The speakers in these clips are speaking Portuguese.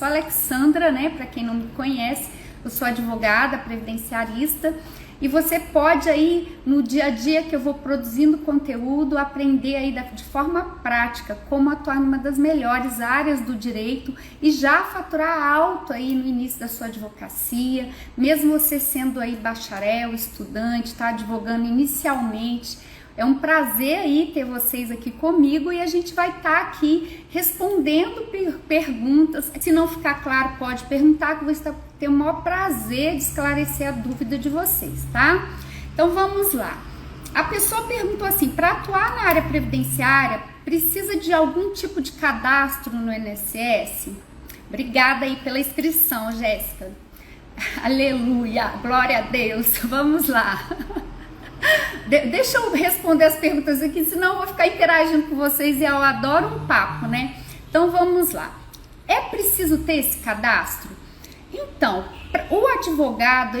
sou Alexandra, né? Para quem não me conhece, eu sou advogada previdenciarista. E você pode aí, no dia a dia que eu vou produzindo conteúdo, aprender aí de forma prática como atuar numa das melhores áreas do direito e já faturar alto aí no início da sua advocacia, mesmo você sendo aí bacharel, estudante, tá advogando inicialmente. É um prazer aí ter vocês aqui comigo e a gente vai estar aqui respondendo perguntas. Se não ficar claro, pode perguntar que eu vou ter o maior prazer de esclarecer a dúvida de vocês, tá? Então vamos lá. A pessoa perguntou assim, para atuar na área previdenciária, precisa de algum tipo de cadastro no INSS? Obrigada aí pela inscrição, Jéssica. Aleluia, glória a Deus. Vamos lá. Deixa eu responder as perguntas aqui, senão eu vou ficar interagindo com vocês e eu adoro um papo, né? Então vamos lá. É preciso ter esse cadastro? Então, o advogado,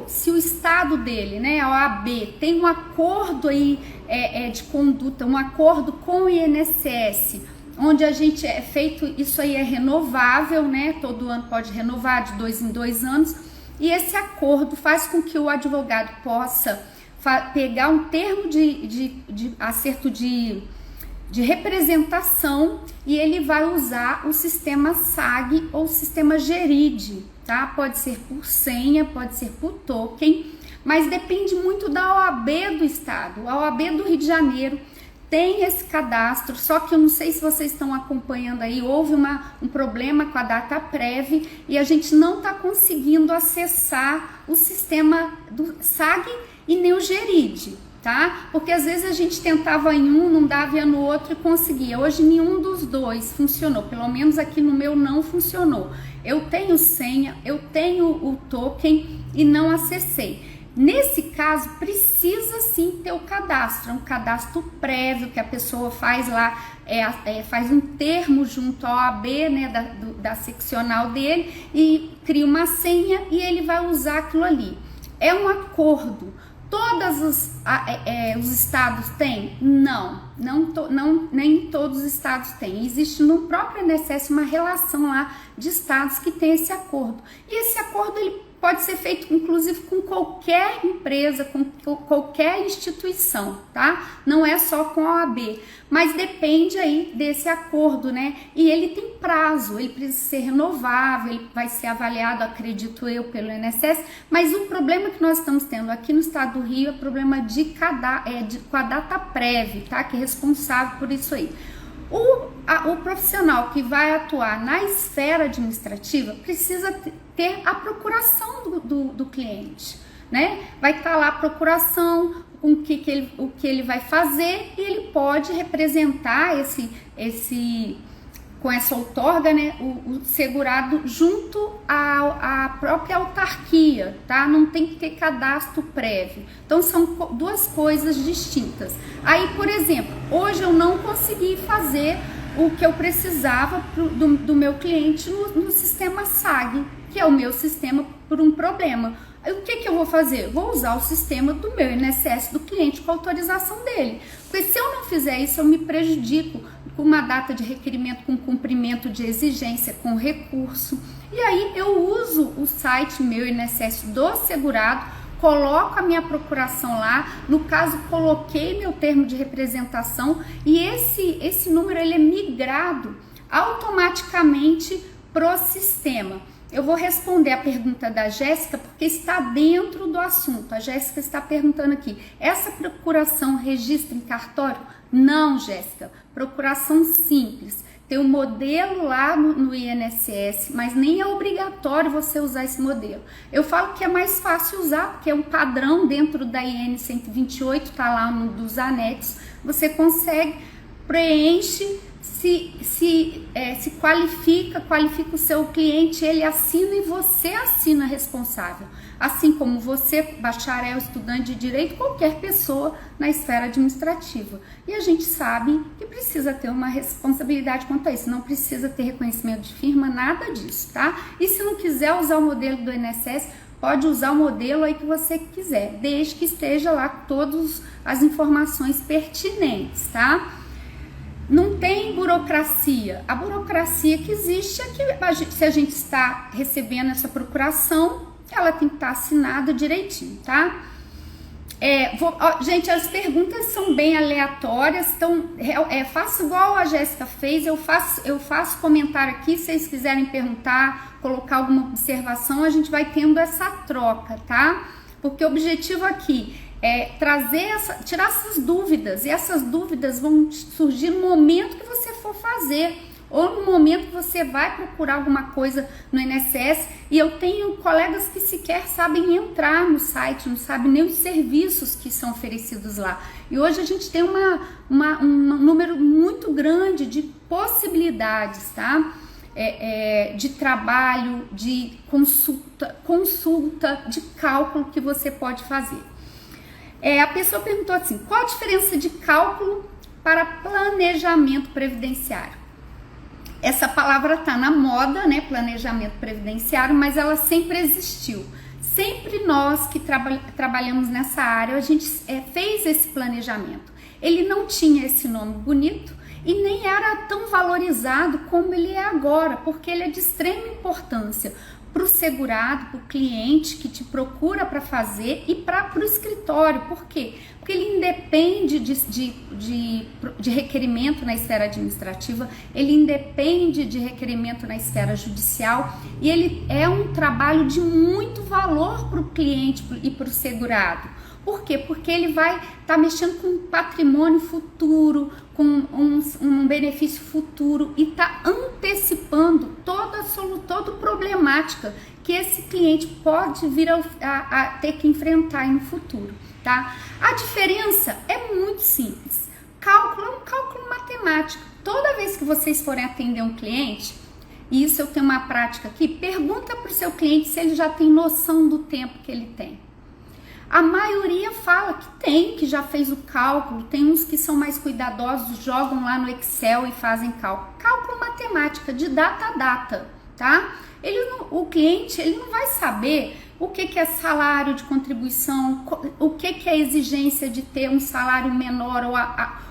se o estado dele, né, a OAB, tem um acordo aí de conduta, um acordo com o INSS, onde a gente é feito, isso aí é renovável, né? Todo ano pode renovar de 2 em 2 anos. E esse acordo faz com que o advogado possa pegar um termo de acerto de representação e ele vai usar o sistema SAG ou sistema GERID, tá? Pode ser por senha, pode ser por token, mas depende muito da OAB do estado. A OAB do Rio de Janeiro tem esse cadastro, só que eu não sei se vocês estão acompanhando aí, houve um problema com a DataPrev e a gente não está conseguindo acessar o sistema do SAG e nem o GERID, tá? Porque às vezes a gente tentava em um, não dava, ia no outro e conseguia. Hoje nenhum dos dois funcionou, pelo menos aqui no meu não funcionou. Eu tenho senha, eu tenho o token e não acessei. Nesse caso, precisa sim ter o cadastro, é um cadastro prévio que a pessoa faz lá, faz um termo junto à OAB, né, da seccional dele e cria uma senha e ele vai usar aquilo ali. É um acordo. Todos os estados têm? Não, nem todos os estados têm. Existe no próprio INSS uma relação lá de estados que tem esse acordo. E esse acordo ele pode ser feito inclusive com qualquer empresa, com qualquer instituição, tá? Não é só com a OAB, mas depende aí desse acordo, né? E ele tem prazo, ele precisa ser renovável, ele vai ser avaliado, acredito eu, pelo INSS, mas o problema que nós estamos tendo aqui no estado do Rio é problema com a DataPrev, tá? Que é responsável por isso aí. O profissional que vai atuar na esfera administrativa precisa ter a procuração do cliente, né? Vai estar lá a procuração, o que ele vai fazer e ele pode representar com essa outorga, né, o segurado junto à própria autarquia, tá? Não tem que ter cadastro prévio. Então são duas coisas distintas. Aí, por exemplo, hoje eu não consegui fazer o que eu precisava do meu cliente no sistema SAG, que é o meu sistema por um problema. Aí o que eu vou fazer? Vou usar o sistema do meu INSS do cliente com a autorização dele. Porque se eu não fizer isso, eu me prejudico com uma data de requerimento, com cumprimento de exigência, com recurso. E aí eu uso o site meu INSS do segurado, coloco a minha procuração lá, no caso coloquei meu termo de representação e esse número ele é migrado automaticamente pro sistema. Eu vou responder a pergunta da Jéssica porque está dentro do assunto. A Jéssica está perguntando aqui, essa procuração registra em cartório? Não, Jéssica, procuração simples. Tem um modelo lá no INSS, mas nem é obrigatório você usar esse modelo. Eu falo que é mais fácil usar, porque é um padrão dentro da IN 128, tá lá no dos anexos. Você consegue, preenche, se qualifica o seu cliente, ele assina e você assina responsável. Assim como você, bacharel, estudante de direito, qualquer pessoa na esfera administrativa. E a gente sabe que precisa ter uma responsabilidade quanto a isso. Não precisa ter reconhecimento de firma, nada disso, tá? E se não quiser usar o modelo do INSS, pode usar o modelo aí que você quiser, desde que esteja lá todas as informações pertinentes, tá? Não tem burocracia. A burocracia que existe é que se a gente está recebendo essa procuração, ela tem que estar assinada direitinho, tá? Gente, as perguntas são bem aleatórias, então faço igual a Jéssica fez, eu faço comentário aqui, se vocês quiserem perguntar, colocar alguma observação, a gente vai tendo essa troca, tá? Porque o objetivo aqui é tirar essas dúvidas, e essas dúvidas vão surgir no momento que você for fazer, ou no momento que você vai procurar alguma coisa no INSS, e eu tenho colegas que sequer sabem entrar no site, não sabem nem os serviços que são oferecidos lá. E hoje a gente tem um número muito grande de possibilidades, tá? De trabalho, de consulta, de cálculo que você pode fazer. A pessoa perguntou assim, qual a diferença de cálculo para planejamento previdenciário? Essa palavra está na moda, né, planejamento previdenciário, mas ela sempre existiu. Sempre nós que trabalhamos nessa área, a gente fez esse planejamento. Ele não tinha esse nome bonito e nem era tão valorizado como ele é agora, porque ele é de extrema importância para o segurado, para o cliente que te procura para fazer e para o escritório. Por quê? Porque ele independe de requerimento na esfera administrativa, ele independe de requerimento na esfera judicial e ele é um trabalho de muito valor para o cliente e para o segurado. Por quê? Porque ele vai estar mexendo com um patrimônio futuro, com um benefício futuro e está antecipando toda problemática que esse cliente pode vir a ter que enfrentar no futuro, tá? A diferença é muito simples. Cálculo é um cálculo matemático. Toda vez que vocês forem atender um cliente, e isso eu tenho uma prática aqui, pergunta para o seu cliente se ele já tem noção do tempo que ele tem. A maioria fala que tem, que já fez o cálculo, tem uns que são mais cuidadosos, jogam lá no Excel e fazem cálculo. Cálculo matemática, de data a data, tá? O cliente, ele não vai saber o que é salário de contribuição, o que é a exigência de ter um salário menor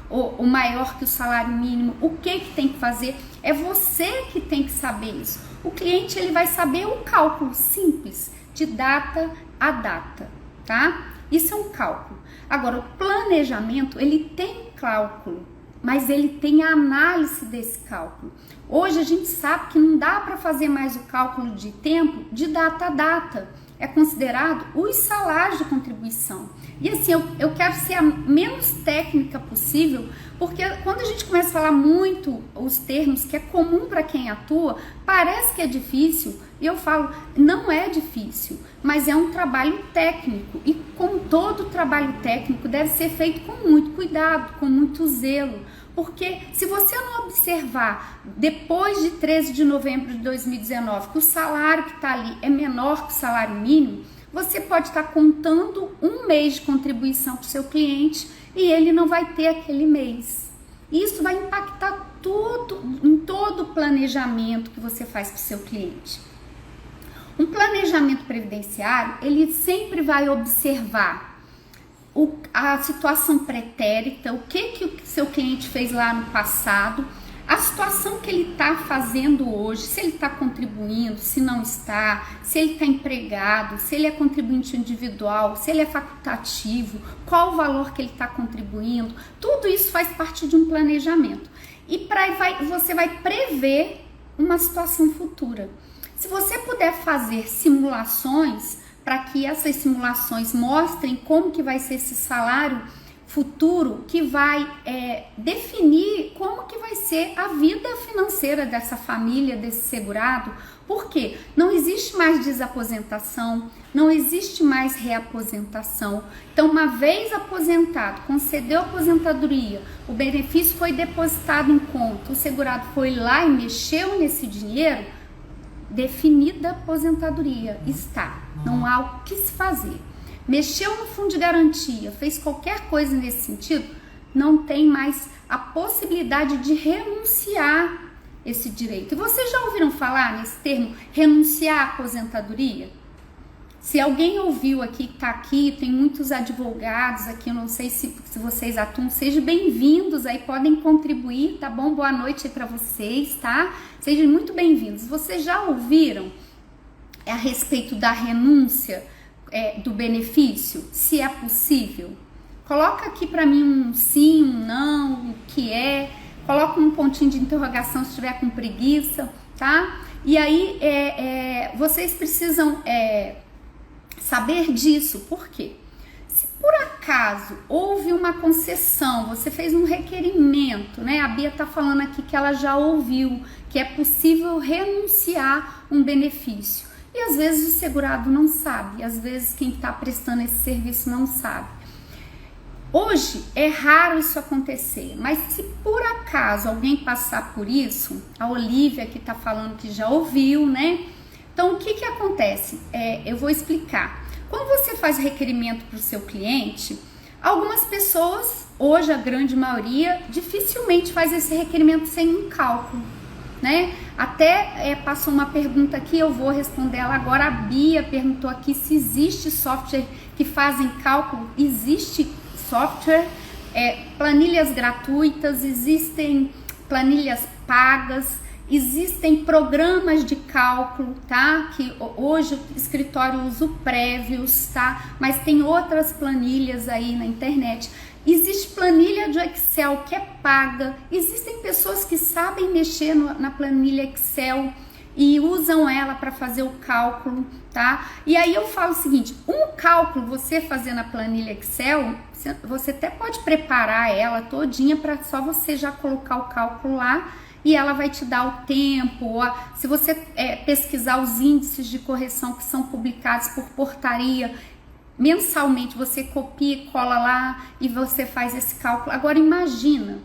ou maior que o salário mínimo, o que tem que fazer. É você que tem que saber isso. O cliente, ele vai saber o cálculo simples, de data a data. Tá? Isso é um cálculo. Agora, o planejamento, ele tem cálculo, mas ele tem a análise desse cálculo. Hoje a gente sabe que não dá para fazer mais o cálculo de tempo de data a data. É considerado os salários de contribuição. E assim, eu quero ser a menos técnica possível, porque quando a gente começa a falar muito os termos que é comum para quem atua, parece que é difícil, e eu falo, não é difícil, mas é um trabalho técnico, e como todo trabalho técnico deve ser feito com muito cuidado, com muito zelo, porque se você não observar depois de 13 de novembro de 2019 que o salário que está ali é menor que o salário mínimo, você pode estar contando um mês de contribuição para o seu cliente e ele não vai ter aquele mês. Isso vai impactar tudo, em todo o planejamento que você faz para o seu cliente. Um planejamento previdenciário, ele sempre vai observar a situação pretérita, o que o seu cliente fez lá no passado, a situação que ele está fazendo hoje, se ele está contribuindo, se não está, se ele está empregado, se ele é contribuinte individual, se ele é facultativo, qual o valor que ele está contribuindo, tudo isso faz parte de um planejamento. E você vai prever uma situação futura. Se você puder fazer simulações, para que essas simulações mostrem como que vai ser esse salário futuro, que vai definir como que vai ser a vida financeira dessa família, desse segurado, porque não existe mais desaposentação, não existe mais reaposentação. Então, uma vez aposentado, concedeu a aposentadoria, o benefício foi depositado em conta, o segurado foi lá e mexeu nesse dinheiro, definida a aposentadoria, está, não há o que se fazer. Mexeu no fundo de garantia, fez qualquer coisa nesse sentido, não tem mais a possibilidade de renunciar esse direito. E vocês já ouviram falar nesse termo, renunciar à aposentadoria? Se alguém ouviu aqui, que tá aqui, tem muitos advogados aqui, eu não sei se vocês atuam, sejam bem-vindos aí, podem contribuir, tá bom? Boa noite aí para vocês, tá? Sejam muito bem-vindos. Vocês já ouviram a respeito da renúncia do benefício? Se é possível? Coloca aqui para mim um sim, um não, o que é. Coloca um pontinho de interrogação se estiver com preguiça, tá? E aí, vocês precisam saber disso. Por quê? Se por acaso houve uma concessão, você fez um requerimento, né? A Bia tá falando aqui que ela já ouviu, que é possível renunciar um benefício. E às vezes o segurado não sabe, às vezes quem está prestando esse serviço não sabe. Hoje é raro isso acontecer, mas se por acaso alguém passar por isso, a Olivia que está falando que já ouviu, né? Então o que acontece? Eu vou explicar. Quando você faz requerimento para o seu cliente, algumas pessoas, hoje a grande maioria, dificilmente faz esse requerimento sem um cálculo, né? Até passou uma pergunta aqui, eu vou responder ela agora. A Bia perguntou aqui se existe software que fazem cálculo. Existe software, planilhas gratuitas, existem planilhas pagas, existem programas de cálculo, tá? Que hoje o escritório usa o Prévios, tá? Mas tem outras planilhas aí na internet. Existe planilha de Excel que é paga, existem pessoas que sabem mexer na planilha Excel e usam ela para fazer o cálculo, tá? E aí eu falo o seguinte, um cálculo você fazer na planilha Excel, você até pode preparar ela todinha para só você já colocar o cálculo lá e ela vai te dar o tempo. Se você pesquisar os índices de correção que são publicados por portaria, mensalmente você copia e cola lá e você faz esse cálculo. Agora imagina,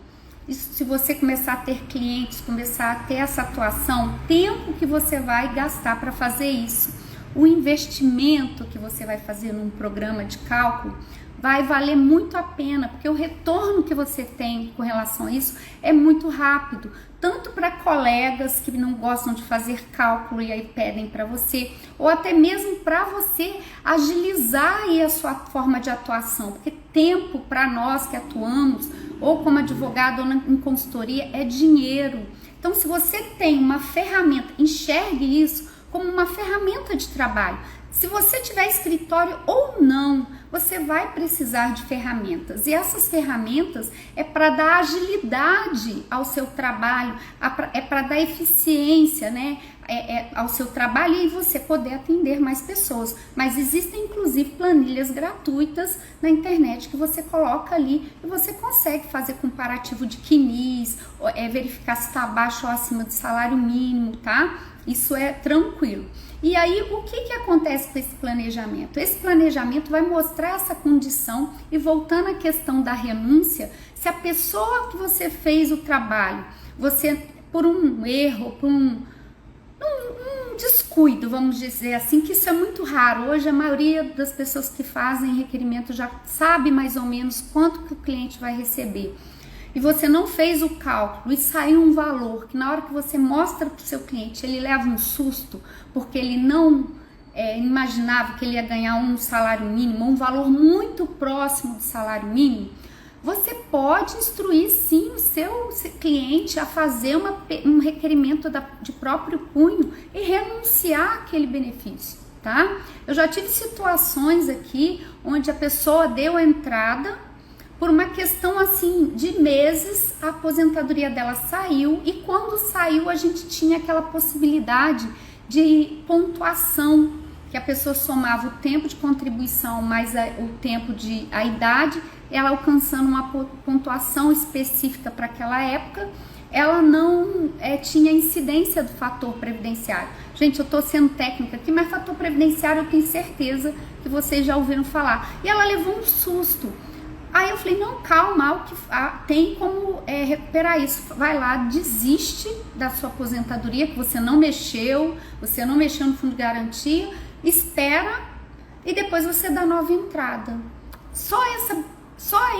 se você começar a ter clientes, começar a ter essa atuação, tempo que você vai gastar para fazer isso, o investimento que você vai fazer num programa de cálculo vai valer muito a pena, porque o retorno que você tem com relação a isso é muito rápido, tanto para colegas que não gostam de fazer cálculo e aí pedem para você, ou até mesmo para você agilizar aí a sua forma de atuação, porque tempo para nós que atuamos, ou como advogado ou em consultoria, é dinheiro. Então, se você tem uma ferramenta, enxergue isso como uma ferramenta de trabalho. Se você tiver escritório ou não, você vai precisar de ferramentas. E essas ferramentas é para dar agilidade ao seu trabalho, é para dar eficiência, né, ao seu trabalho e você poder atender mais pessoas. Mas existem inclusive planilhas gratuitas na internet que você coloca ali e você consegue fazer comparativo de CNIS, verificar se está abaixo ou acima do salário mínimo, tá? Isso é tranquilo. E aí, o que acontece com esse planejamento? Esse planejamento vai mostrar essa condição e voltando à questão da renúncia, se a pessoa que você fez o trabalho, você, por um erro, por um descuido, vamos dizer assim, que isso é muito raro. Hoje a maioria das pessoas que fazem requerimento já sabe mais ou menos quanto que o cliente vai receber. E você não fez o cálculo e saiu um valor que na hora que você mostra para o seu cliente, ele leva um susto, porque ele não imaginava que ele ia ganhar um salário mínimo, um valor muito próximo do salário mínimo, você pode instruir sim o seu cliente a fazer um requerimento de próprio punho e renunciar àquele benefício, tá? Eu já tive situações aqui onde a pessoa deu a entrada, por uma questão assim de meses, a aposentadoria dela saiu e quando saiu a gente tinha aquela possibilidade de pontuação, que a pessoa somava o tempo de contribuição mais o tempo a idade, ela alcançando uma pontuação específica para aquela época, ela não tinha incidência do fator previdenciário. Gente, eu tô sendo técnica aqui, mas fator previdenciário eu tenho certeza que vocês já ouviram falar. E ela levou um susto. Aí eu falei, não, calma, tem como recuperar isso. Vai lá, desiste da sua aposentadoria, que você não mexeu no fundo de garantia, espera e depois você dá nova entrada. Só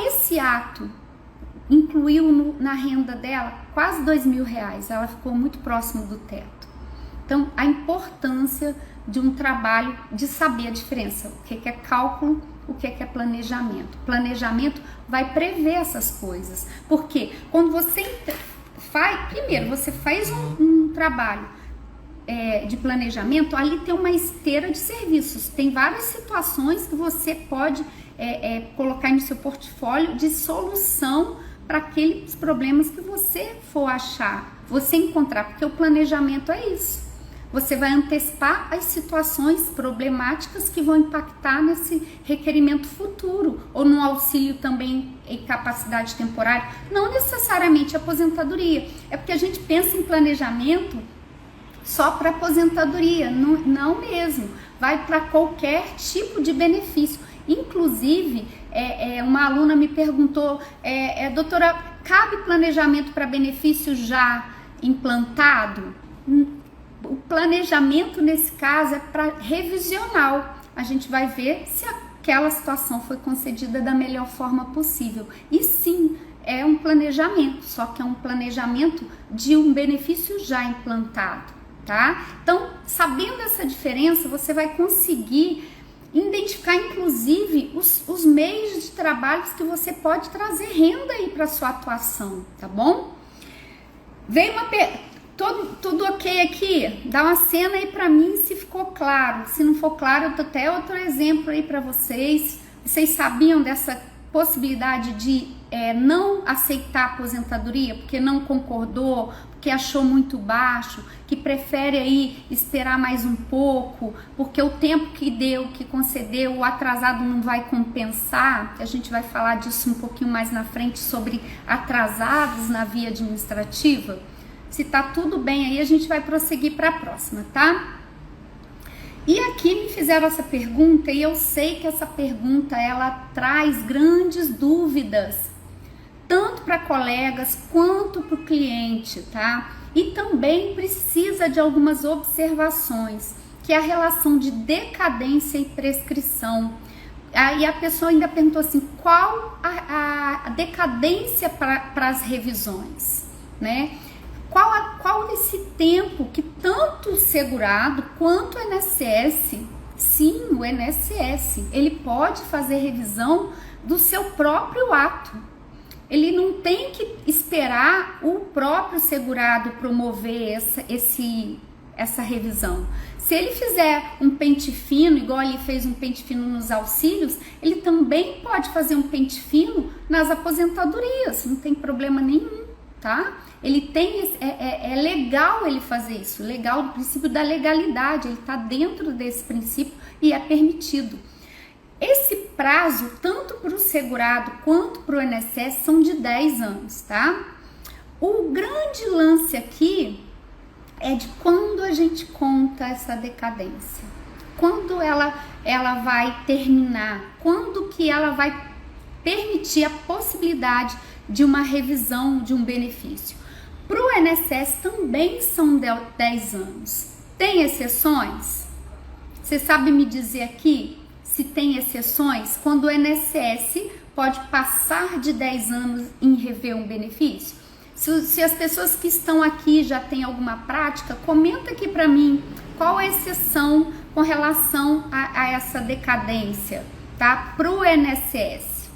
esse ato incluiu na renda dela quase R$2.000. Ela ficou muito próximo do teto. Então, a importância de um trabalho de saber a diferença, o que é cálculo, o que é planejamento. Planejamento vai prever essas coisas, porque quando você primeiro você faz um trabalho de planejamento, ali tem uma esteira de serviços, tem várias situações que você pode colocar no seu portfólio de solução para aqueles problemas que você for achar, você encontrar, porque o planejamento é isso. Você vai antecipar as situações problemáticas que vão impactar nesse requerimento futuro, ou no auxílio também em capacidade temporária, não necessariamente aposentadoria. É porque a gente pensa em planejamento só para aposentadoria, não mesmo. Vai para qualquer tipo de benefício. Inclusive, uma aluna me perguntou, doutora, cabe planejamento para benefício já implantado? O planejamento nesse caso é para revisional. A gente vai ver se aquela situação foi concedida da melhor forma possível. E sim, é um planejamento, só que é um planejamento de um benefício já implantado, tá? Então, sabendo essa diferença, você vai conseguir identificar, inclusive, os meios de trabalho que você pode trazer renda aí para sua atuação, tá bom? Veio uma pergunta. Tudo ok aqui? Dá uma cena aí pra mim se ficou claro. Se não for claro, eu tô até outro exemplo aí pra vocês. Vocês sabiam dessa possibilidade de não aceitar a aposentadoria porque não concordou, porque achou muito baixo, que prefere aí esperar mais um pouco, porque o tempo que deu, que concedeu, o atrasado não vai compensar? A gente vai falar disso um pouquinho mais na frente sobre atrasados na via administrativa. Se tá tudo bem aí, a gente vai prosseguir para a próxima, tá? E aqui me fizeram essa pergunta e eu sei que essa pergunta ela traz grandes dúvidas, tanto para colegas quanto para o cliente, tá? E também precisa de algumas observações, que é a relação de decadência e prescrição. Aí a pessoa ainda perguntou assim, qual a decadência para as revisões, né? Qual esse tempo que tanto o segurado quanto o INSS, sim, o INSS, ele pode fazer revisão do seu próprio ato. Ele não tem que esperar o próprio segurado promover essa revisão. Se ele fizer um pente fino, igual ele fez um pente fino nos auxílios, ele também pode fazer um pente fino nas aposentadorias, não tem problema nenhum, tá? Ele tem, é legal ele fazer isso, legal, o princípio da legalidade, ele está dentro desse princípio e é permitido. Esse prazo, tanto para o segurado quanto para o INSS, são de 10 anos, tá? O grande lance aqui é de quando a gente conta essa decadência, quando ela vai terminar, quando que ela vai permitir a possibilidade de uma revisão de um benefício. Para o INSS também são 10 anos. Tem exceções? Você sabe me dizer aqui se tem exceções? Quando o INSS pode passar de 10 anos em rever um benefício? Se as pessoas que estão aqui já têm alguma prática, comenta aqui para mim qual a exceção com relação a essa decadência, tá? Para o INSS,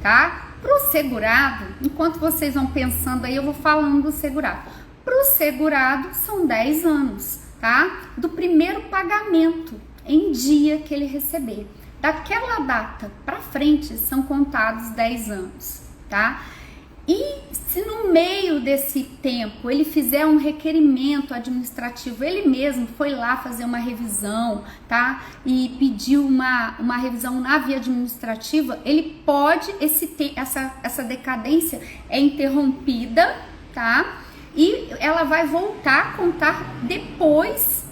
tá? Para o segurado, enquanto vocês vão pensando aí, eu vou falando do segurado. Para o segurado, são 10 anos, tá? Do primeiro pagamento em dia que ele receber. Daquela data para frente, são contados 10 anos, tá? E se no meio desse tempo ele fizer um requerimento administrativo, ele mesmo foi lá fazer uma revisão, tá? E pediu uma revisão na via administrativa, ele pode, essa decadência é interrompida, tá? E ela vai voltar a contar depois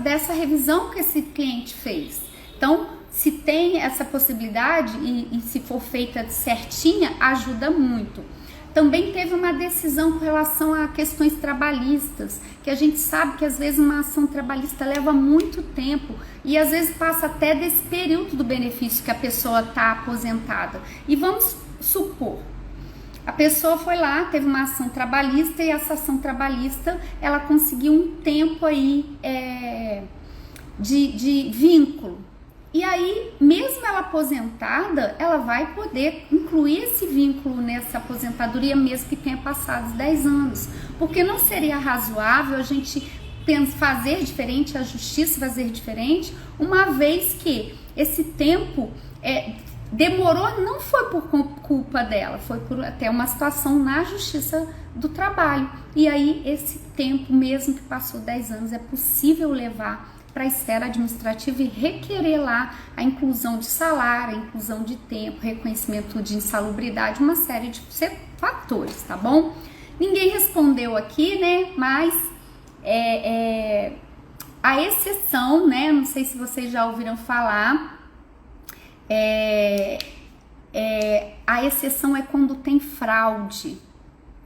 dessa revisão que esse cliente fez. Então, se tem essa possibilidade e se for feita certinha, ajuda muito. Também teve uma decisão com relação a questões trabalhistas, que a gente sabe que às vezes uma ação trabalhista leva muito tempo e às vezes passa até desse período do benefício que a pessoa está aposentada. E vamos supor, A pessoa foi lá, teve uma ação trabalhista e essa ação trabalhista, ela conseguiu um tempo aí de vínculo. E aí, mesmo ela aposentada, ela vai poder incluir esse vínculo nessa aposentadoria, mesmo que tenha passado os 10 anos. Porque não seria razoável a gente fazer diferente, a justiça fazer diferente, uma vez que esse tempo demorou, não foi por culpa dela, foi por até uma situação na justiça do trabalho. E aí, esse tempo, mesmo que passou 10 anos, é possível levar para a esfera administrativa e requerer lá a inclusão de salário, a inclusão de tempo, reconhecimento de insalubridade, uma série de fatores, tá bom? Ninguém respondeu aqui, né? Mas a exceção, né? Não sei se vocês já ouviram falar, a exceção é quando tem fraude,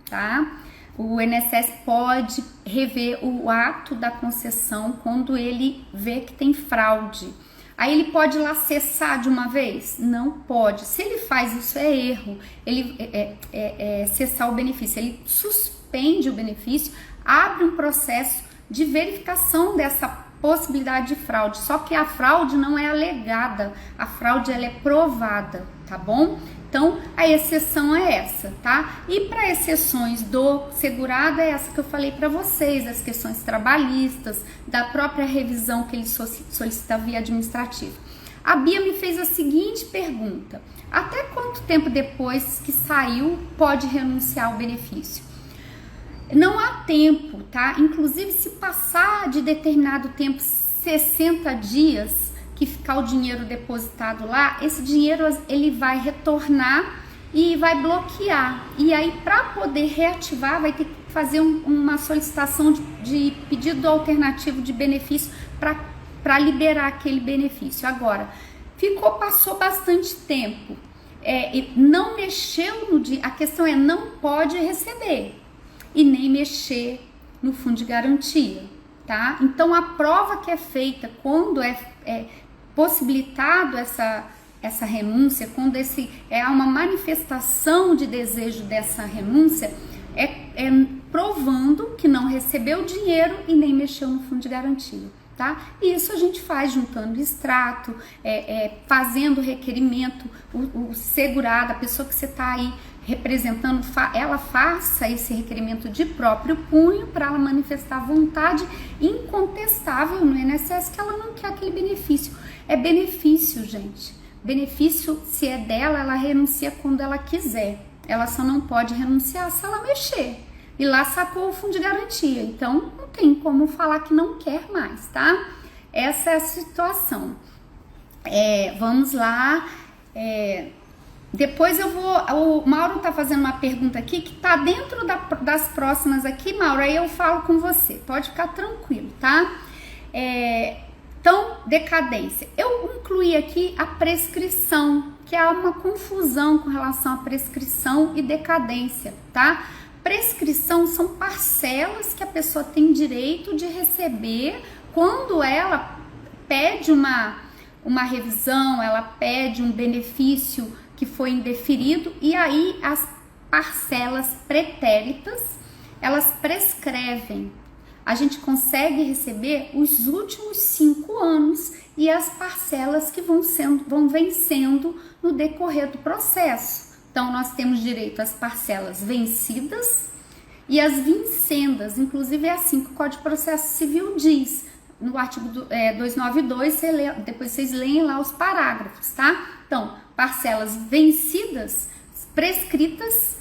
tá? O INSS pode rever o ato da concessão quando ele vê que tem fraude. Aí ele pode ir lá cessar de uma vez? Não pode. Se ele faz isso, é erro. Ele cessar o benefício. Ele suspende o benefício, abre um processo de verificação dessa possibilidade de fraude. Só que a fraude não é alegada, a fraude ela é provada, tá bom? Então, a exceção é essa, tá? E para exceções do segurado é essa que eu falei para vocês, as questões trabalhistas, da própria revisão que ele solicita via administrativa. A Bia me fez a seguinte pergunta: até quanto tempo depois que saiu pode renunciar ao benefício? Não há tempo, tá? Inclusive, se passar de determinado tempo, 60 dias, que ficar o dinheiro depositado lá, esse dinheiro ele vai retornar e vai bloquear. E aí, para poder reativar, vai ter que fazer uma solicitação de pedido alternativo de benefício para liberar aquele benefício. Agora, passou bastante tempo, não mexeu no dia, a questão é não pode receber e nem mexer no fundo de garantia, tá? Então, a prova que é feita quando é possibilitado essa renúncia, quando há uma manifestação de desejo dessa renúncia, é provando que não recebeu dinheiro e nem mexeu no fundo de garantia, tá? E isso a gente faz juntando extrato, fazendo requerimento, o segurado, a pessoa que você está aí representando, ela faça esse requerimento de próprio punho para ela manifestar a vontade incontestável no INSS que ela não quer aquele benefício. É benefício, gente. Benefício, se é dela, ela renuncia quando ela quiser. Ela só não pode renunciar se ela mexer. E lá sacou o fundo de garantia. Então, não tem como falar que não quer mais, tá? Essa é a situação. Vamos lá. Depois o Mauro tá fazendo uma pergunta aqui que tá dentro das próximas aqui, Mauro, aí eu falo com você, pode ficar tranquilo, tá? Então, decadência. Eu incluí aqui a prescrição, que há uma confusão com relação à prescrição e decadência, tá? Prescrição são parcelas que a pessoa tem direito de receber quando ela pede uma revisão, ela pede um benefício que foi indeferido, e aí as parcelas pretéritas, elas prescrevem. A gente consegue receber os últimos 5 anos e as parcelas que vão vencendo no decorrer do processo. Então, nós temos direito às parcelas vencidas e às vincendas, inclusive é assim que o Código de Processo Civil diz. No artigo 292, depois vocês leem lá os parágrafos, tá? Então, parcelas vencidas, prescritas,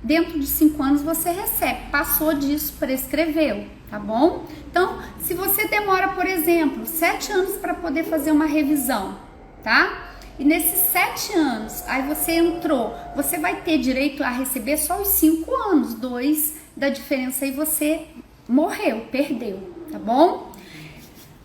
dentro de 5 anos você recebe. Passou disso, prescreveu, tá bom? Então, se você demora, por exemplo, 7 anos para poder fazer uma revisão, tá? E nesses 7 anos, aí você entrou, você vai ter direito a receber só os 5 anos, 2 da diferença, aí você morreu, perdeu, tá bom?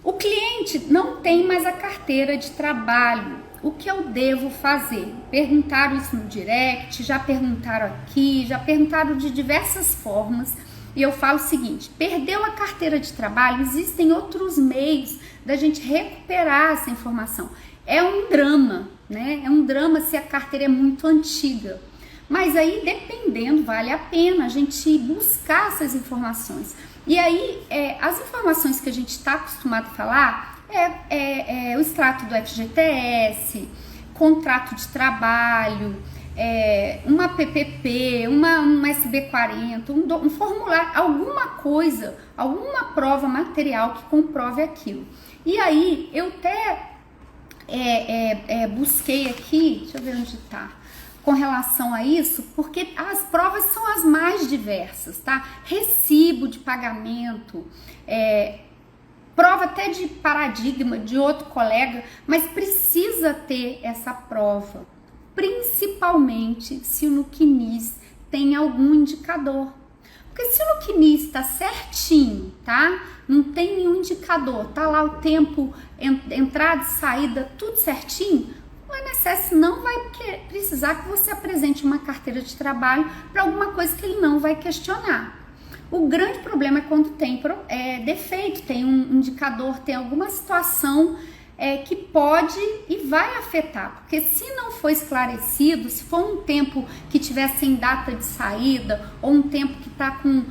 O cliente não tem mais a carteira de trabalho. O que eu devo fazer? Perguntaram isso no direct, já perguntaram aqui, já perguntaram de diversas formas. E eu falo o seguinte: perdeu a carteira de trabalho, existem outros meios da gente recuperar essa informação. É um drama, né? É um drama se a carteira é muito antiga. Mas aí, dependendo, vale a pena a gente buscar essas informações. E aí, as informações que a gente está acostumado a falar o extrato do FGTS, contrato de trabalho, uma PPP, um SB40, um formulário, alguma coisa, alguma prova material que comprove aquilo. E aí, eu até busquei aqui, deixa eu ver onde está, com relação a isso, porque as provas são as mais diversas, tá? Recibo de pagamento, prova até de paradigma de outro colega, mas precisa ter essa prova, principalmente se o NUCNIS tem algum indicador. Porque se o NUCNIS está certinho, tá? Não tem nenhum indicador, tá lá o tempo, entrada e saída, tudo certinho, o INSS não vai precisar que você apresente uma carteira de trabalho para alguma coisa que ele não vai questionar. O grande problema é quando tem defeito, tem um indicador, tem alguma situação que pode e vai afetar, porque se não for esclarecido, se for um tempo que tiver sem data de saída ou um tempo que está com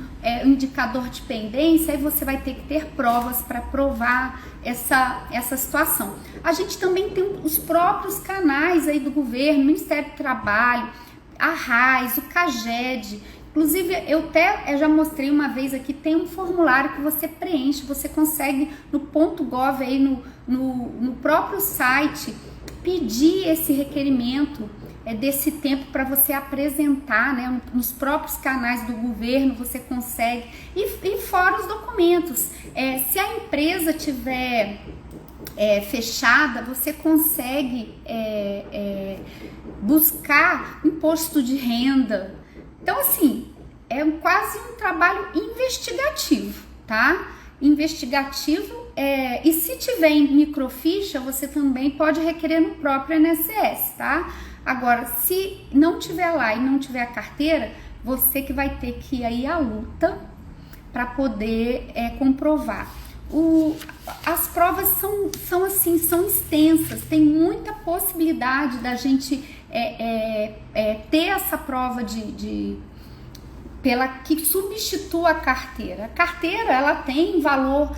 indicador de pendência, aí você vai ter que ter provas para provar essa situação. A gente também tem os próprios canais aí do governo, Ministério do Trabalho, a RAIS, o CAGED. Inclusive, eu até já mostrei uma vez aqui, tem um formulário que você preenche, você consegue no .gov aí no próprio site pedir esse requerimento desse tempo para você apresentar, né? Nos próprios canais do governo você consegue, e fora os documentos. Se a empresa tiver fechada, você consegue buscar imposto de renda. Então, assim, é quase um trabalho investigativo, tá? Investigativo, e se tiver em microficha, você também pode requerer no próprio INSS, tá? Agora, se não tiver lá e não tiver a carteira, você que vai ter que ir aí à luta para poder comprovar. As provas são assim, são extensas, tem muita possibilidade da gente ter essa prova que substitua a carteira. A carteira, ela tem valor,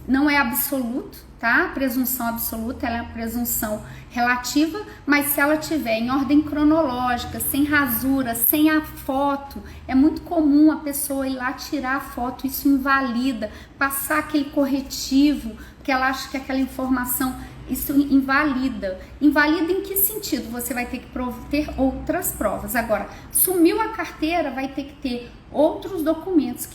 não é absoluto, tá? Presunção absoluta, ela é uma presunção relativa, mas se ela tiver em ordem cronológica, sem rasura, sem a foto, é muito comum a pessoa ir lá tirar a foto, isso invalida, passar aquele corretivo, porque ela acha que aquela informação, isso invalida. Invalida em que sentido? Você vai ter que ter outras provas. Agora, sumiu a carteira, vai ter que ter outros documentos,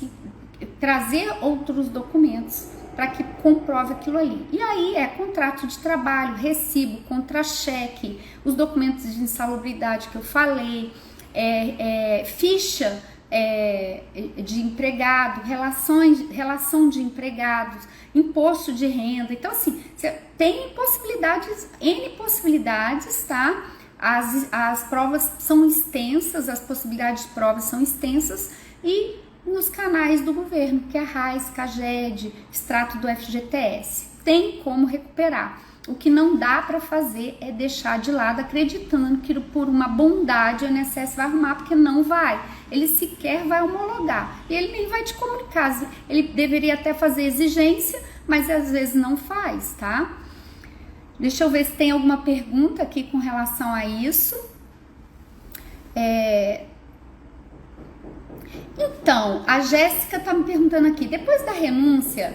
trazer outros documentos para que comprove aquilo ali. E aí contrato de trabalho, recibo, contra-cheque, os documentos de insalubridade que eu falei, ficha de empregado, relação de empregados, imposto de renda. Então, assim, você tem N possibilidades, tá? As provas são extensas, as possibilidades de provas são extensas, e nos canais do governo, que é a RAIS, CAGED, extrato do FGTS, tem como recuperar. O que não dá para fazer é deixar de lado acreditando que por uma bondade o INSS vai arrumar, porque não vai. Ele sequer vai homologar e ele nem vai te comunicar. Ele deveria até fazer exigência, mas às vezes não faz, tá? Deixa eu ver se tem alguma pergunta aqui com relação a isso. Então, a Jéssica está me perguntando aqui, depois da renúncia,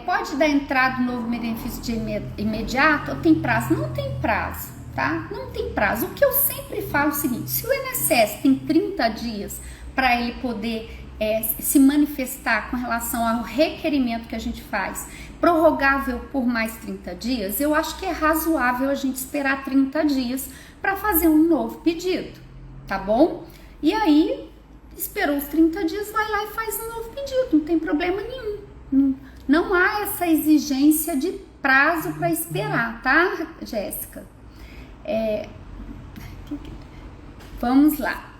pode dar entrada no novo benefício de imediato ou tem prazo? Não tem prazo, tá? Não tem prazo. O que eu sempre falo é o seguinte, se o INSS tem 30 dias para ele poder se manifestar com relação ao requerimento que a gente faz, prorrogável por mais 30 dias, eu acho que é razoável a gente esperar 30 dias para fazer um novo pedido, tá bom? E aí, esperou os 30 dias, vai lá e faz um novo pedido, não tem problema nenhum. Não há essa exigência de prazo para esperar, tá, Jéssica? Vamos lá.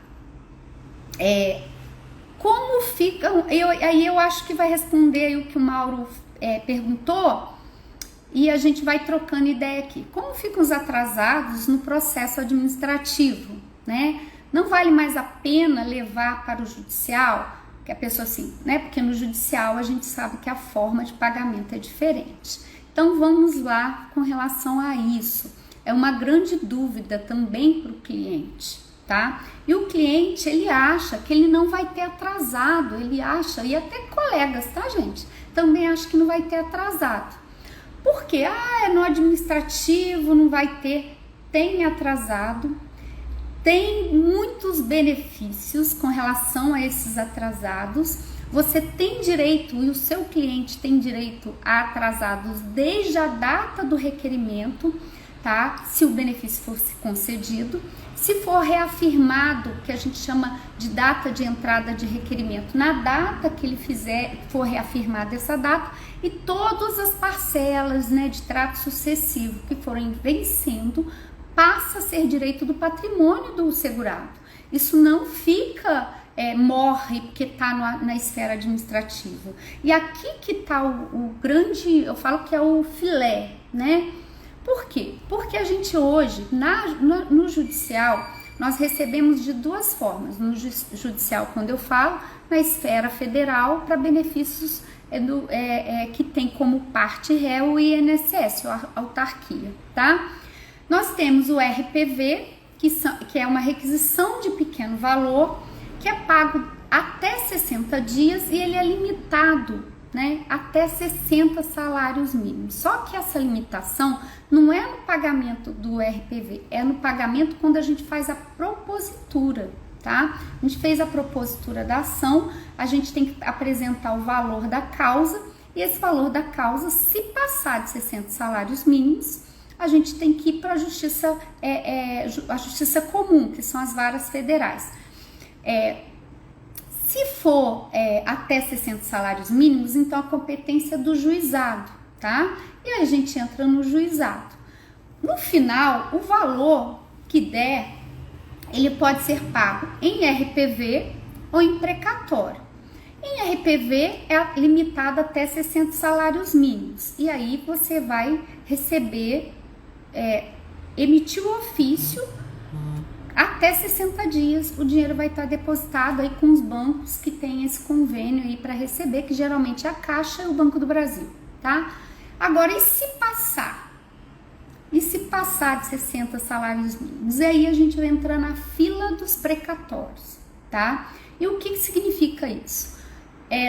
Como ficam... Aí eu acho que vai responder aí o que o Mauro perguntou, e a gente vai trocando ideia aqui. Como ficam os atrasados no processo administrativo, né? Não vale mais a pena levar para o judicial? Que a pessoa assim, né? Porque no judicial a gente sabe que a forma de pagamento é diferente. Então vamos lá com relação a isso. É uma grande dúvida também para o cliente, tá? E o cliente, ele acha que ele não vai ter atrasado, ele acha, e até colegas, tá, gente? Também acha que não vai ter atrasado. Por quê? É no administrativo, não vai ter. Tem atrasado. Tem muitos benefícios com relação a esses atrasados. Você tem direito e o seu cliente tem direito a atrasados desde a data do requerimento, tá? Se o benefício fosse concedido. Se for reafirmado, que a gente chama de data de entrada de requerimento, na data que ele for reafirmada essa data, e todas as parcelas, né, de trato sucessivo que forem vencendo, passa a ser direito do patrimônio do segurado. Isso não fica, morre porque está na esfera administrativa. E aqui que está o grande, eu falo que é o filé, né? Por quê? Porque a gente hoje, no judicial, nós recebemos de duas formas. No judicial, quando eu falo, na esfera federal, para benefícios que tem como parte réu o INSS, a autarquia, tá? Nós temos o RPV, que é uma requisição de pequeno valor, que é pago até 60 dias e ele é limitado, né, até 60 salários mínimos. Só que essa limitação não é no pagamento do RPV, é no pagamento quando a gente faz a propositura, tá? A gente fez a propositura da ação, a gente tem que apresentar o valor da causa, e esse valor da causa, se passar de 60 salários mínimos, a gente tem que ir para a justiça comum, que são as varas federais. Se for até 60 salários mínimos, então a competência é do juizado, tá? E aí a gente entra no juizado. No final, o valor que der, ele pode ser pago em RPV ou em precatório. Em RPV é limitado até 60 salários mínimos. E aí você vai receber, emitir o ofício, até 60 dias o dinheiro vai estar depositado aí com os bancos que tem esse convênio aí para receber, que geralmente é a Caixa e o Banco do Brasil, tá? Agora, e se passar? E se passar de 60 salários mínimos? E aí a gente vai entrar na fila dos precatórios, tá? E o que significa isso?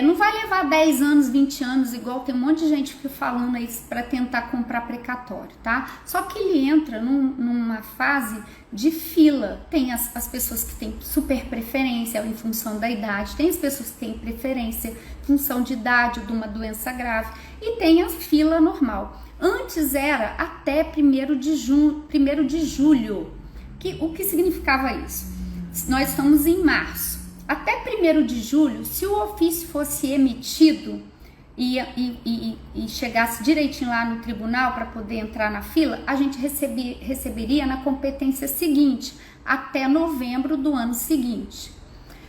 Não vai levar 10 anos, 20 anos, igual tem um monte de gente que falando aí para tentar comprar precatório, tá? Só que ele entra numa fase de fila. Tem as pessoas que têm super preferência em função da idade, tem as pessoas que têm preferência em função de idade ou de uma doença grave, e tem a fila normal. Antes era até 1º de julho. O que significava isso? Nós estamos em março. Até 1º de julho, se o ofício fosse emitido e chegasse direitinho lá no tribunal para poder entrar na fila, a gente receberia na competência seguinte, até novembro do ano seguinte.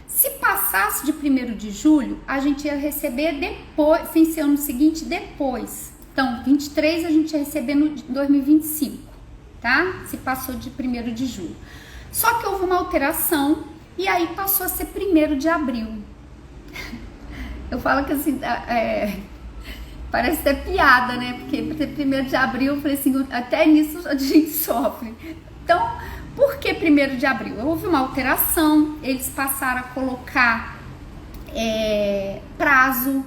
Se passasse de 1º de julho, a gente ia receber depois, sem ser ano seguinte, depois. Então, 23 a gente ia receber no 2025, tá? Se passou de 1º de julho. Só que houve uma alteração, e aí passou a ser 1º de abril. Eu falo que assim, parece até piada, né? Porque 1º de abril, eu falei assim, até nisso a gente sofre. Então, por que 1º de abril? Houve uma alteração, eles passaram a colocar prazo,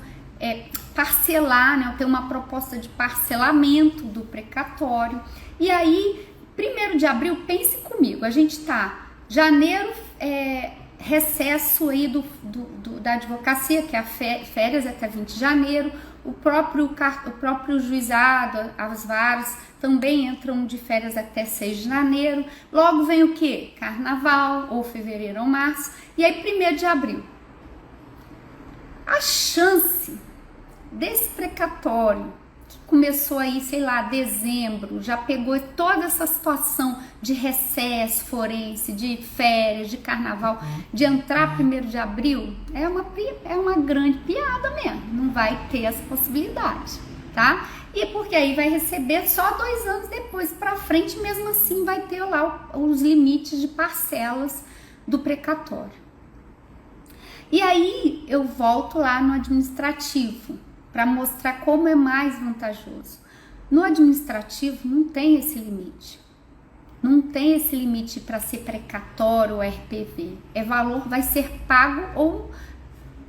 parcelar, né? Tem uma proposta de parcelamento do precatório. E aí, 1º de abril, pense comigo, a gente tá janeiro, recesso aí da advocacia, que é a férias até 20 de janeiro, o próprio juizado, as varas também entram de férias até 6 de janeiro, logo vem o que? Carnaval, ou fevereiro ou março, e aí 1º de abril. A chance desse precatório, que começou aí, sei lá, dezembro, já pegou toda essa situação de recesso forense, de férias, de carnaval, de entrar 1º de abril, é uma grande piada mesmo, não vai ter essa possibilidade, tá? E porque aí vai receber só 2 anos depois pra frente, mesmo assim vai ter lá os limites de parcelas do precatório. E aí eu volto lá no administrativo para mostrar como é mais vantajoso. No administrativo não tem esse limite. Não tem esse limite para ser precatório ou RPV. É valor, vai ser pago ou...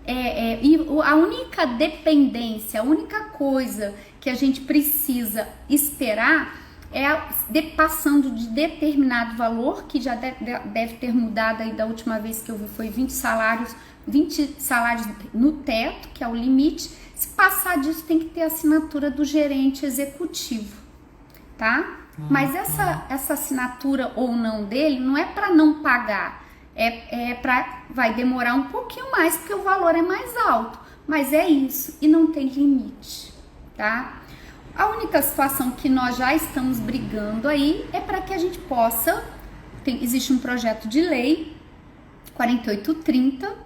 e a única dependência, a única coisa que a gente precisa esperar é passando de determinado valor, que já deve ter mudado aí da última vez que eu vi, foi 20 salários no teto, que é o limite. Se passar disso, tem que ter assinatura do gerente executivo, tá? Mas essa assinatura ou não dele não é para não pagar, vai demorar um pouquinho mais, porque o valor é mais alto, mas é isso, e não tem limite, tá? A única situação que nós já estamos brigando aí é para que a gente possa, existe um projeto de lei 4830,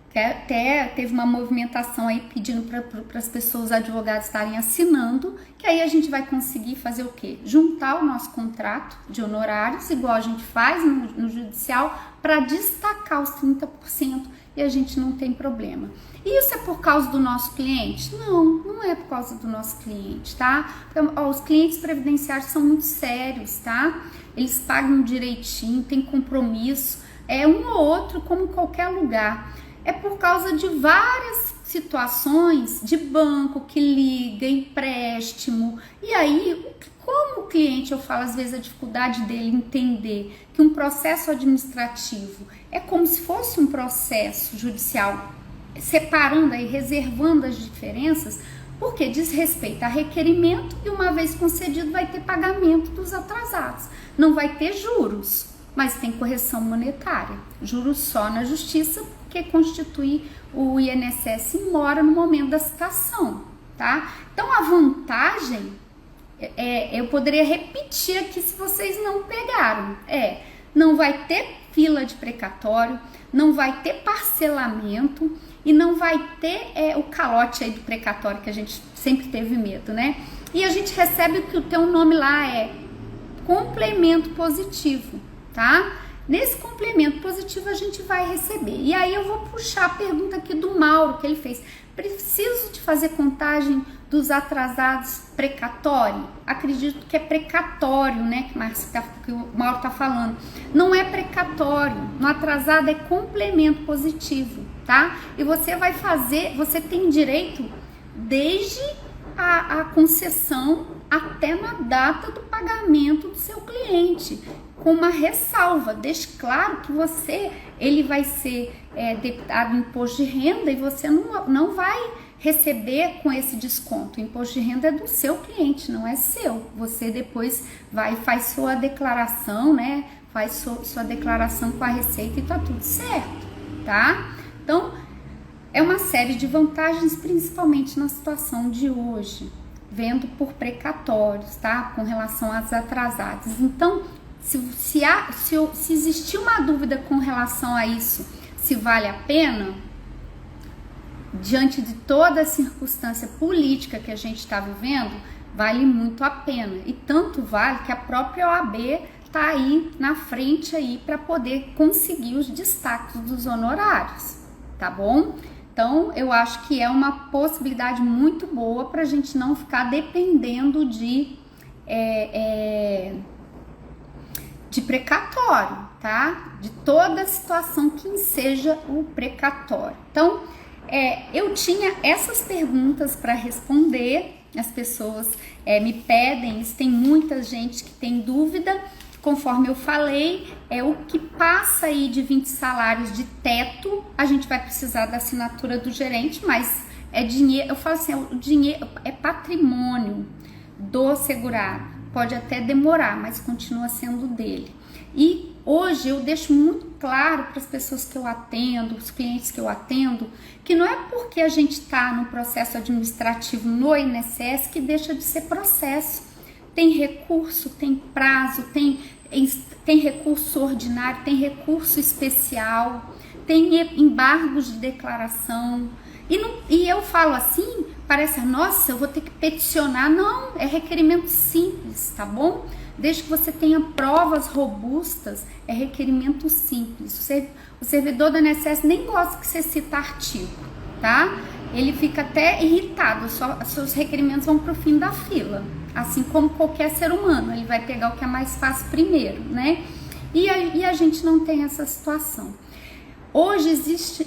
que até teve uma movimentação aí pedindo para as pessoas, os advogados estarem assinando, que aí a gente vai conseguir fazer o quê? Juntar o nosso contrato de honorários, igual a gente faz no judicial, para destacar os 30% e a gente não tem problema. E isso é por causa do nosso cliente? Não, não é por causa do nosso cliente, tá? Então, os clientes previdenciários são muito sérios, tá? Eles pagam direitinho, tem compromisso, um ou outro como em qualquer lugar. É por causa de várias situações de banco que liga, empréstimo. E aí, como o cliente, eu falo às vezes a dificuldade dele entender que um processo administrativo é como se fosse um processo judicial, separando aí, reservando as diferenças, porque diz respeito a requerimento e uma vez concedido vai ter pagamento dos atrasados. Não vai ter juros, mas tem correção monetária. Juros só na justiça, que constitui o INSS em mora no momento da citação, tá? Então a vantagem, eu poderia repetir aqui se vocês não pegaram, não vai ter fila de precatório, não vai ter parcelamento e não vai ter o calote aí do precatório que a gente sempre teve medo, né? E a gente recebe que o teu nome lá é complemento positivo, tá? Nesse complemento positivo a gente vai receber. E aí eu vou puxar a pergunta aqui do Mauro, que ele fez. Preciso de fazer contagem dos atrasados precatório? Acredito que é precatório, né? Que o Mauro está falando. Não é precatório. No atrasado é complemento positivo, tá? E você vai fazer, você tem direito desde a concessão até na data do pagamento do seu cliente, com uma ressalva. Deixe claro que ele vai ser debitado em imposto de renda e você não vai receber com esse desconto. O imposto de renda é do seu cliente, não é seu. Você depois faz sua declaração, né? Faz sua declaração com a Receita e tá tudo certo, tá? Então, é uma série de vantagens, principalmente na situação de hoje, vendo por precatórios, tá? Com relação às atrasadas. Então, se existir uma dúvida com relação a isso, se vale a pena, diante de toda a circunstância política que a gente está vivendo, vale muito a pena. E tanto vale que a própria OAB está aí na frente aí para poder conseguir os destaques dos honorários, tá bom? Então, eu acho que é uma possibilidade muito boa para a gente não ficar dependendo de precatório, tá? De toda a situação que seja o precatório. Então, eu tinha essas perguntas para responder. As pessoas me pedem, tem muita gente que tem dúvida. Conforme eu falei, o que passa aí de 20 salários de teto, a gente vai precisar da assinatura do gerente, mas é dinheiro, eu falo assim, o dinheiro é patrimônio do segurado. Pode até demorar, mas continua sendo dele. E hoje eu deixo muito claro para as pessoas que eu atendo, os clientes que eu atendo, que não é porque a gente está no processo administrativo no INSS que deixa de ser processo. Tem recurso, tem prazo, tem recurso ordinário, tem recurso especial, tem embargos de declaração. E eu falo assim, parece, nossa, eu vou ter que peticionar. Não, é requerimento simples, tá bom? desde que você tenha provas robustas, é requerimento simples. O servidor do INSS nem gosta que você cita artigo, tá? Ele fica até irritado, seus requerimentos vão para o fim da fila, assim como qualquer ser humano, ele vai pegar o que é mais fácil primeiro, né? E a gente não tem essa situação. Hoje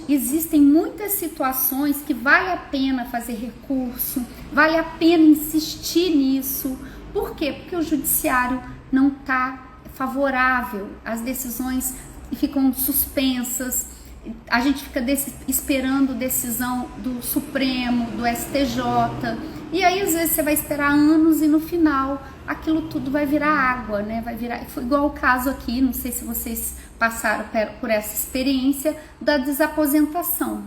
existem muitas situações que vale a pena fazer recurso, vale a pena insistir nisso. Por quê? Porque o judiciário não está favorável, as decisões ficam suspensas, a gente fica esperando decisão do Supremo, do STJ, e aí às vezes você vai esperar anos e no final aquilo tudo vai virar água, né? Foi igual o caso aqui, não sei se vocês passaram por essa experiência da desaposentação.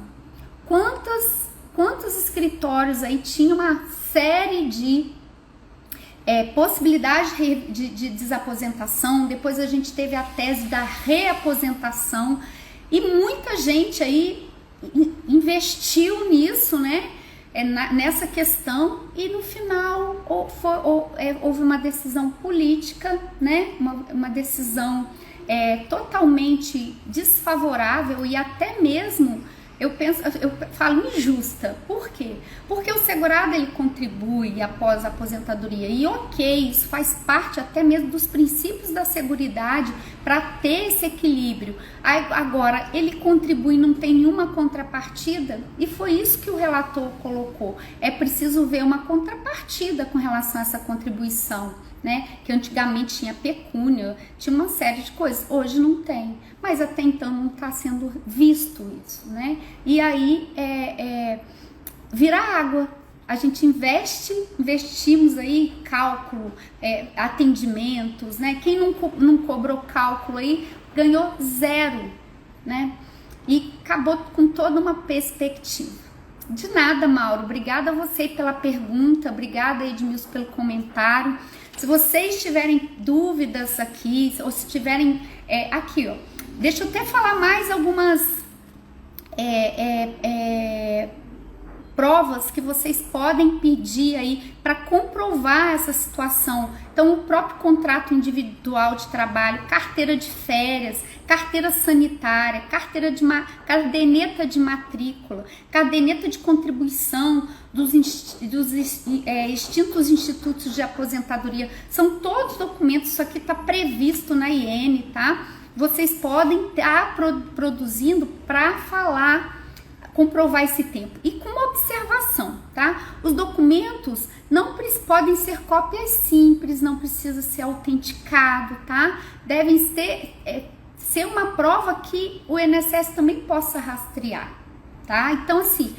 Quantos escritórios aí tinham uma série de possibilidade de desaposentação, depois a gente teve a tese da reaposentação, e muita gente aí investiu nisso, né? Nessa questão, e no final houve uma decisão política, né? Uma decisão totalmente desfavorável e até mesmo eu falo injusta. Por quê? Porque o segurado ele contribui após a aposentadoria e ok, isso faz parte até mesmo dos princípios da seguridade para ter esse equilíbrio. Agora, ele contribui e não tem nenhuma contrapartida, e foi isso que o relator colocou. É preciso ver uma contrapartida com relação a essa contribuição, né? Que antigamente tinha pecúnia, tinha uma série de coisas, hoje não tem, mas até então não está sendo visto isso, né? E aí vira água. A gente investimos aí cálculo, atendimentos, né? Quem não cobrou cálculo aí ganhou 0, né? E acabou com toda uma perspectiva. De nada, Mauro. Obrigada a você pela pergunta, obrigada, Edmilson, pelo comentário. Se vocês tiverem dúvidas aqui, ou se tiverem aqui, ó, deixa eu até falar mais algumas provas que vocês podem pedir aí para comprovar essa situação. Então, o próprio contrato individual de trabalho, carteira de férias, carteira sanitária, caderneta de matrícula, caderneta de contribuição dos extintos institutos de aposentadoria. São todos documentos, isso aqui está previsto na IN, tá? Vocês podem estar produzindo para comprovar esse tempo. E com uma observação, tá? Os documentos não podem ser cópias simples, não precisa ser autenticado, tá? Devem ser uma prova que o INSS também possa rastrear, tá? Então, assim,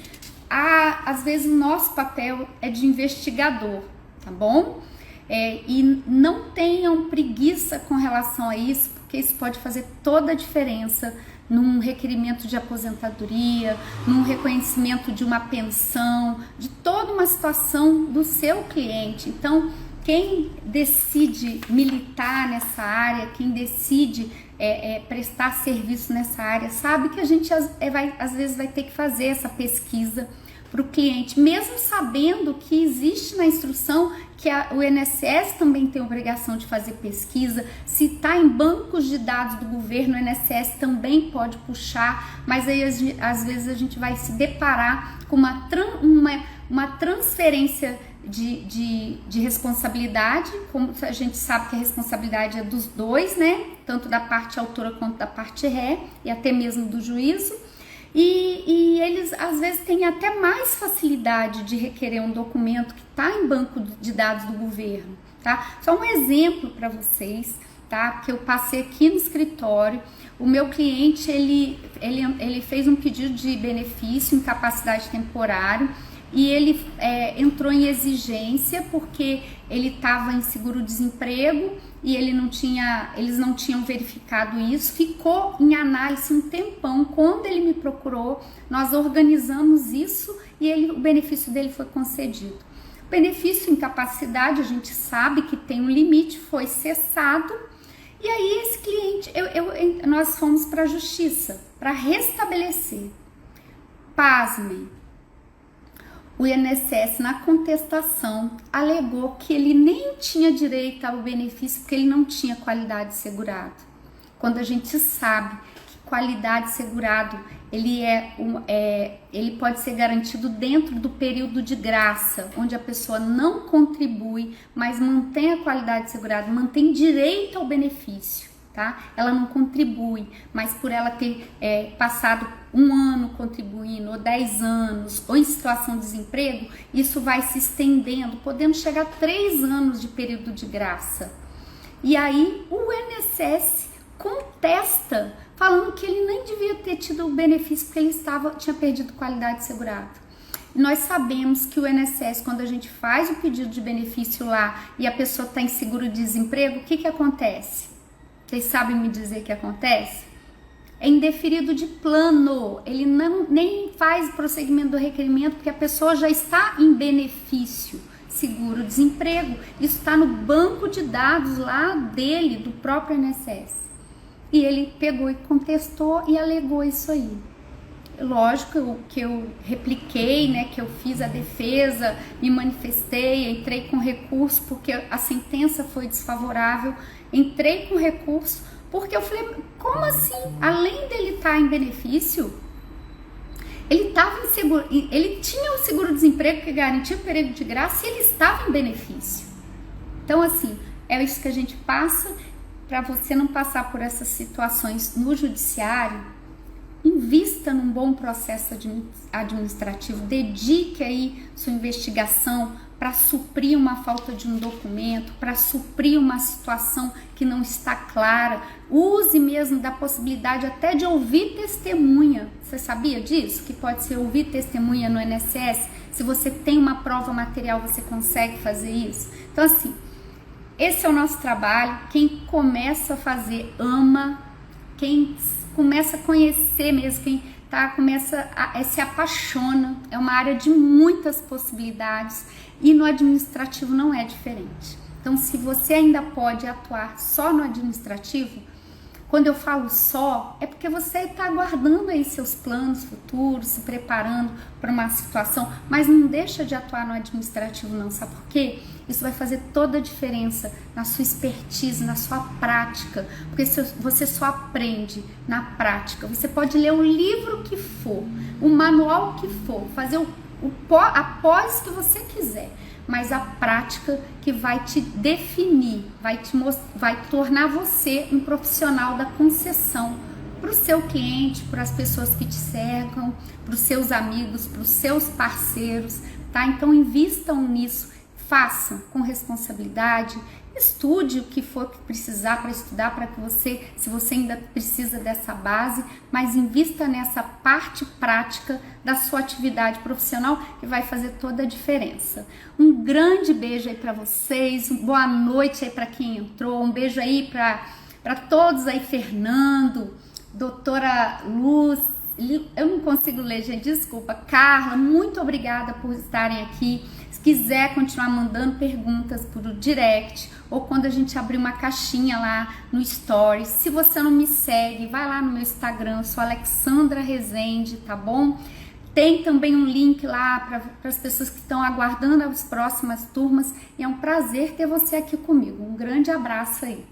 às vezes o nosso papel é de investigador, tá bom? E não tenham preguiça com relação a isso, porque isso pode fazer toda a diferença num requerimento de aposentadoria, num reconhecimento de uma pensão, de toda uma situação do seu cliente. Então, quem decide militar nessa área, quem decide prestar serviço nessa área, sabe que a gente às vezes vai ter que fazer essa pesquisa para o cliente, mesmo sabendo que existe na instrução que o INSS também tem obrigação de fazer pesquisa. Se está em bancos de dados do governo, o INSS também pode puxar, mas aí às vezes a gente vai se deparar com uma transferência de responsabilidade, como a gente sabe que a responsabilidade é dos dois, né? Tanto da parte autora quanto da parte ré, e até mesmo do juízo. E eles às vezes têm até mais facilidade de requerer um documento que está em banco de dados do governo, tá? Só um exemplo para vocês, tá? Porque eu passei aqui no escritório, o meu cliente, ele fez um pedido de benefício, incapacidade temporária, e ele entrou em exigência porque ele estava em seguro-desemprego e eles não tinham verificado isso, ficou em análise um tempão. Quando ele me procurou, nós organizamos isso e o benefício dele foi concedido. O benefício incapacidade, a gente sabe que tem um limite, foi cessado, e aí esse cliente, nós fomos para a justiça para restabelecer. Pasmem. O INSS, na contestação, alegou que ele nem tinha direito ao benefício porque ele não tinha qualidade de segurado. Quando a gente sabe que qualidade de segurado ele pode ser garantido dentro do período de graça, onde a pessoa não contribui, mas mantém a qualidade de segurado, mantém direito ao benefício. Tá? Ela não contribui, mas por ela ter passado 1 ano contribuindo, ou 10 anos, ou em situação de desemprego, isso vai se estendendo, podendo chegar a 3 anos de período de graça. E aí o INSS contesta, falando que ele nem devia ter tido o benefício porque ele tinha perdido qualidade de segurado. E nós sabemos que o INSS, quando a gente faz o pedido de benefício lá e a pessoa está em seguro-desemprego, o que acontece? Vocês sabem me dizer o que acontece? É indeferido de plano, ele nem faz o prosseguimento do requerimento porque a pessoa já está em benefício, seguro-desemprego. Isso está no banco de dados lá dele, do próprio INSS. E ele pegou e contestou e alegou isso aí. Lógico que eu repliquei, né, que eu fiz a defesa, me manifestei, entrei com recurso porque a sentença foi desfavorável, entrei com recurso porque eu falei, como assim? Além dele estar em benefício, ele tinha o seguro-desemprego que garantia o período de graça e ele estava em benefício. Então assim, é isso que a gente passa para você não passar por essas situações no judiciário. Invista num bom processo administrativo, dedique aí sua investigação para suprir uma falta de um documento, para suprir uma situação que não está clara. Use mesmo da possibilidade até de ouvir testemunha. Você sabia disso? Que pode ser ouvir testemunha no INSS? Se você tem uma prova material, você consegue fazer isso? Então assim, esse é o nosso trabalho. Quem começa a fazer, ama. Quem começa a conhecer mesmo, quem se apaixona. É uma área de muitas possibilidades e no administrativo não é diferente. Então, se você ainda pode atuar só no administrativo, quando eu falo só, é porque você está aguardando aí seus planos futuros, se preparando para uma situação, mas não deixa de atuar no administrativo não, sabe por quê? Isso vai fazer toda a diferença na sua expertise, na sua prática, porque você só aprende na prática. Você pode ler o livro que for, o manual que for, fazer a pós que você quiser, mas a prática que vai te definir, vai tornar você um profissional da concessão para o seu cliente, para as pessoas que te cercam, para os seus amigos, para os seus parceiros, tá? Então invistam nisso, façam com responsabilidade, estude o que for que precisar para estudar, para que você, se você ainda precisa dessa base, mas invista nessa parte prática da sua atividade profissional que vai fazer toda a diferença. Um grande beijo aí para vocês, boa noite aí para quem entrou, um beijo aí para todos aí, Fernando, doutora Luz, eu não consigo ler, gente, desculpa, Carla, muito obrigada por estarem aqui. Se quiser continuar mandando perguntas por direct ou quando a gente abrir uma caixinha lá no Stories. Se você não me segue, vai lá no meu Instagram, eu sou Alexandra Rezende, tá bom? Tem também um link lá para as pessoas que estão aguardando as próximas turmas e é um prazer ter você aqui comigo. Um grande abraço aí.